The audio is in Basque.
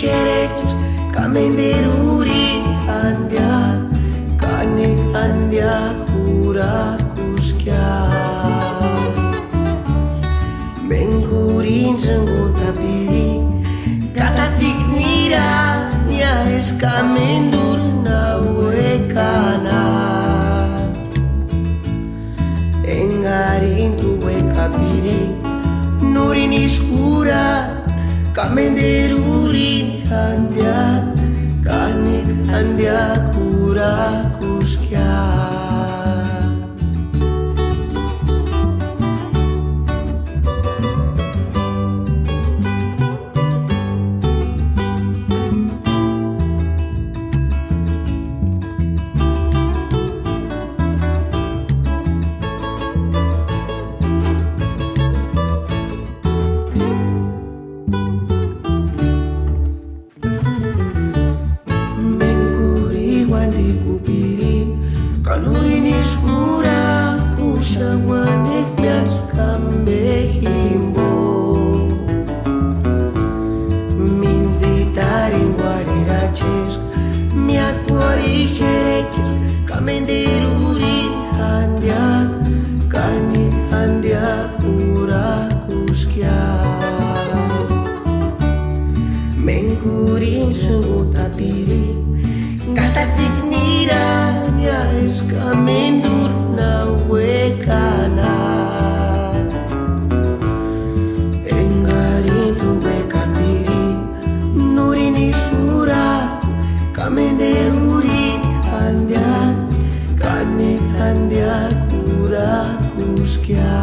xeretos, kamenderuri handia, kanek handia kurakuskya. Mengurin jenggun tapiri, kata tignira, nia es kamendur na wekana. Engarin tu wekapiri, nurin iskura, kamenderurin handia, kanek handia kurakuskya. Kanurin iskura kusawanek miat kambehimbo minzitarin wariraches miat warixereches kamenderurin handiak kanik handiak kurakuskya. Mengurin jenggut tapiri katatik nira nia es kamendur na wekana. Engarin tu wekapiri nurin isura kamenderurin handia kanek handia kurakuskya.